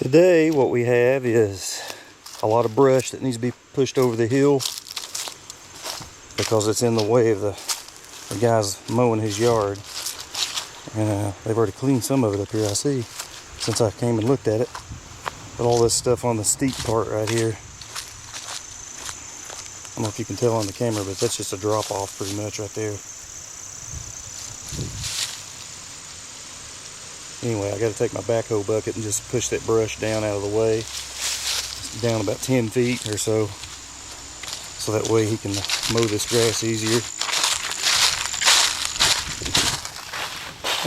Today what we have is a lot of brush that needs to be pushed over the hill because it's in the way of the guy's mowing his yard. And they've already cleaned some of it up here, I see, since I came and looked at it. But all this stuff on the steep part right here, I don't know if you can tell on the camera, but that's just a drop off pretty much right there. Anyway, I got to take my backhoe bucket and just push that brush down out of the way, down about 10 feet or so that way he can mow this grass easier.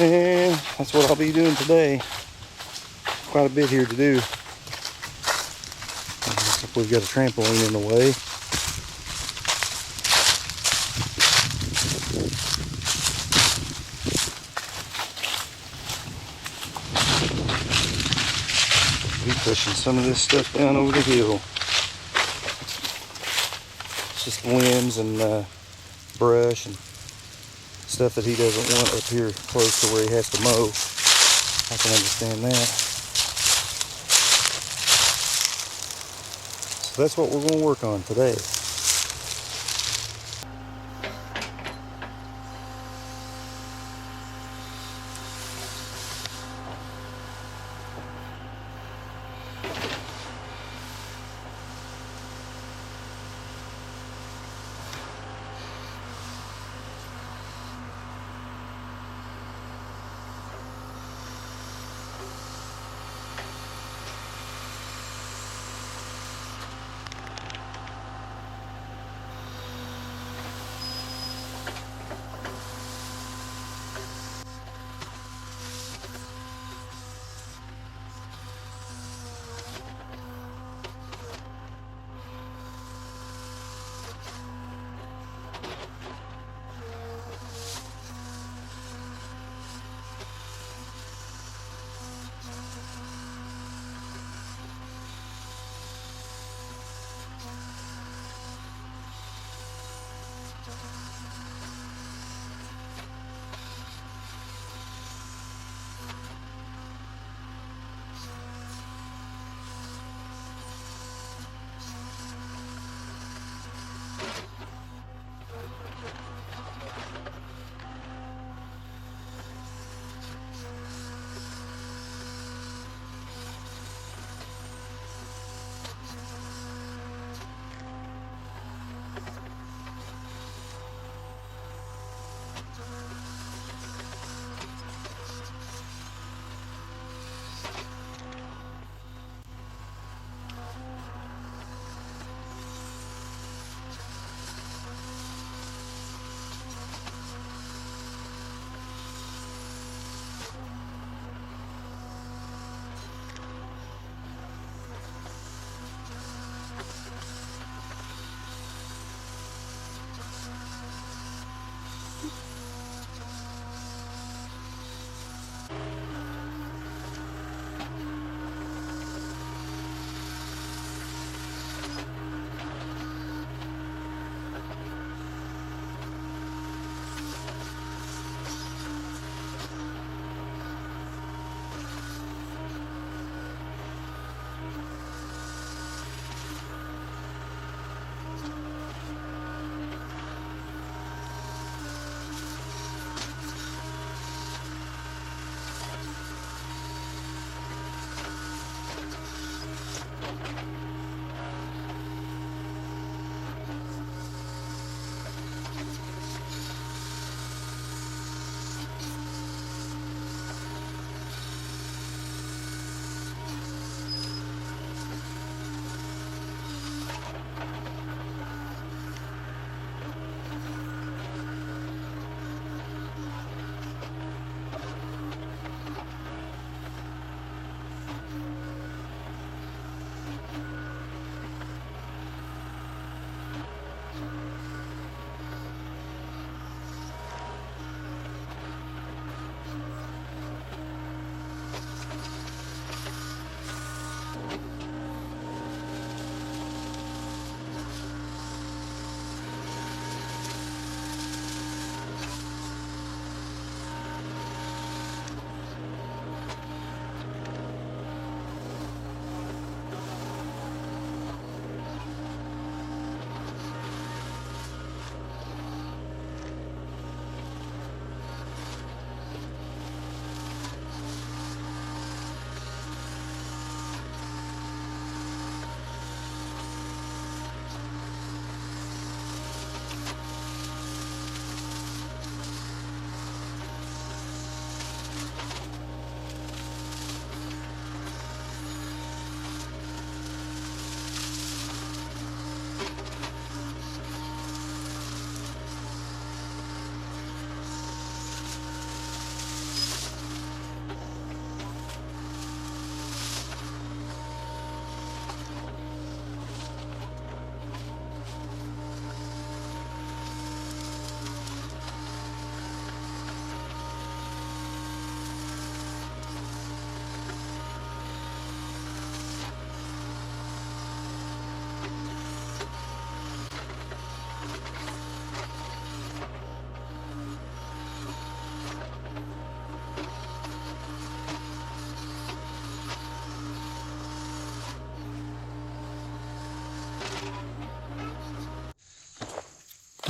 And that's what I'll be doing today. Quite a bit here to do. Looks like we've got a trampoline in the way. Be pushing some of this stuff down over the hill. It's just limbs and brush and stuff that he doesn't want up here close to where he has to mow. I can understand that. So that's what we're going to work on today.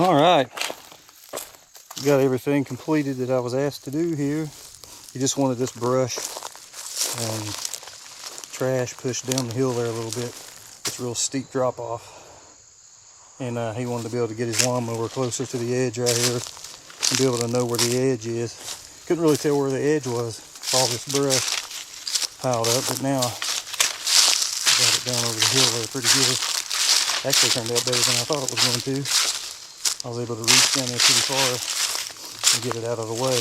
All right, got everything completed that I was asked to do here. He just wanted this brush and trash pushed down the hill there a little bit. It's a real steep drop off. And he wanted to be able to get his lawnmower closer to the edge right here and be able to know where the edge is. Couldn't really tell where the edge was. All this brush piled up, but now got it down over the hill there pretty good. Actually turned out better than I thought it was going to. I was able to reach down there pretty far and get it out of the way.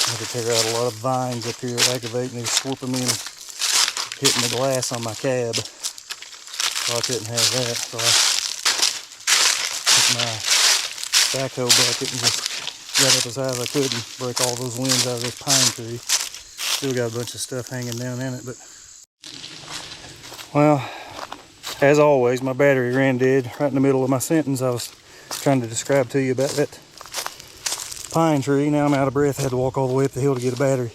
I had to tear out a lot of vines up here aggravating. They were swooping me and hitting the glass on my cab. So I couldn't have that. So I took my backhoe bucket and just got up as high as I could and break all those limbs out of this pine tree. Still got a bunch of stuff hanging down in it, but well, as always, my battery ran dead right in the middle of my sentence. I was trying to describe to you about that pine tree. Now I'm out of breath. I had to walk all the way up the hill to get a battery.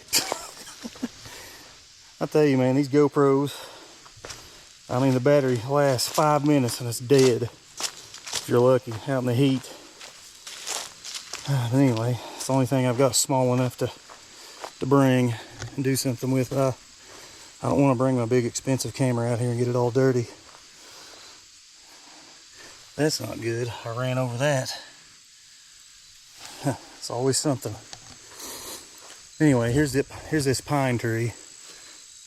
I tell you, man, these GoPros, I mean, the battery lasts 5 minutes and it's dead if you're lucky, out in the heat. But anyway, it's the only thing I've got small enough to bring and do something with. I don't want to bring my big expensive camera out here and get it all dirty. That's not good. I ran over that. It's always something. Anyway, here's this pine tree,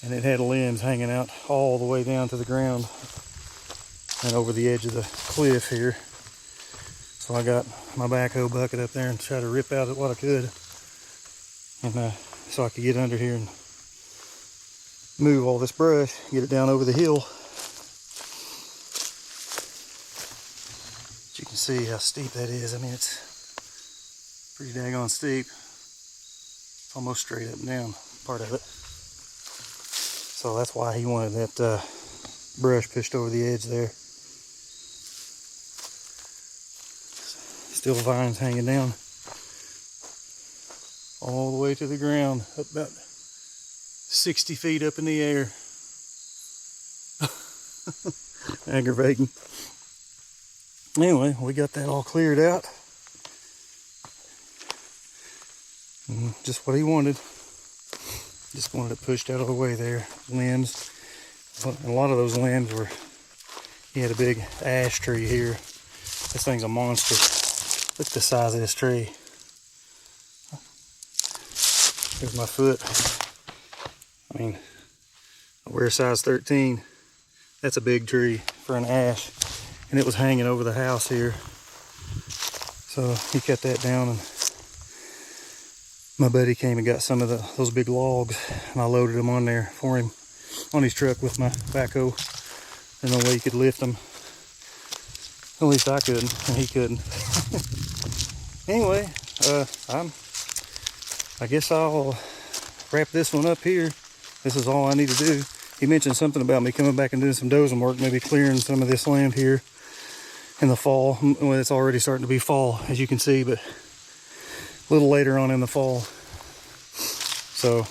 and it had limbs hanging out all the way down to the ground and over the edge of the cliff here. So I got my backhoe bucket up there and tried to rip out what I could, and so I could get under here and move all this brush, get it down over the hill. But you can see how steep that is. I mean, it's pretty daggone steep. It's almost straight up and down, part of it. So that's why he wanted that brush pushed over the edge there. Still vines hanging down all the way to the ground, up about 60 feet up in the air. Aggravating. Anyway, we got that all cleared out. And just what he wanted. Just wanted it pushed out of the way there. Limbs. A lot of those limbs were, he had a big ash tree here. This thing's a monster. Look at the size of this tree. Here's my foot. I mean, I wear size 13. That's a big tree for an ash. And it was hanging over the house here. So he cut that down, and my buddy came and got some of those big logs, and I loaded them on there for him on his truck with my backhoe. There's no way he could lift them. At least I couldn't, and he couldn't. Anyway, I guess I'll wrap this one up here. This is all I need to do. He mentioned something about me coming back and doing some dozing work, maybe clearing some of this land here in the fall. Well, it's already starting to be fall, as you can see, but a little later on in the fall. So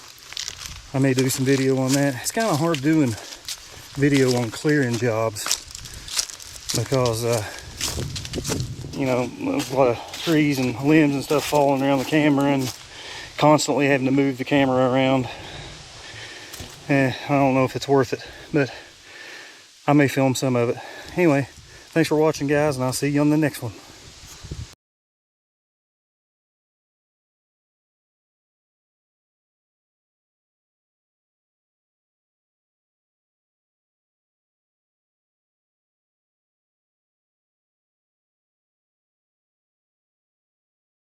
I may do some video on that. It's kind of hard doing video on clearing jobs because, you know, there's a lot of trees and limbs and stuff falling around the camera and constantly having to move the camera around. I don't know if it's worth it, but I may film some of it. Anyway, thanks for watching, guys, and I'll see you on the next one.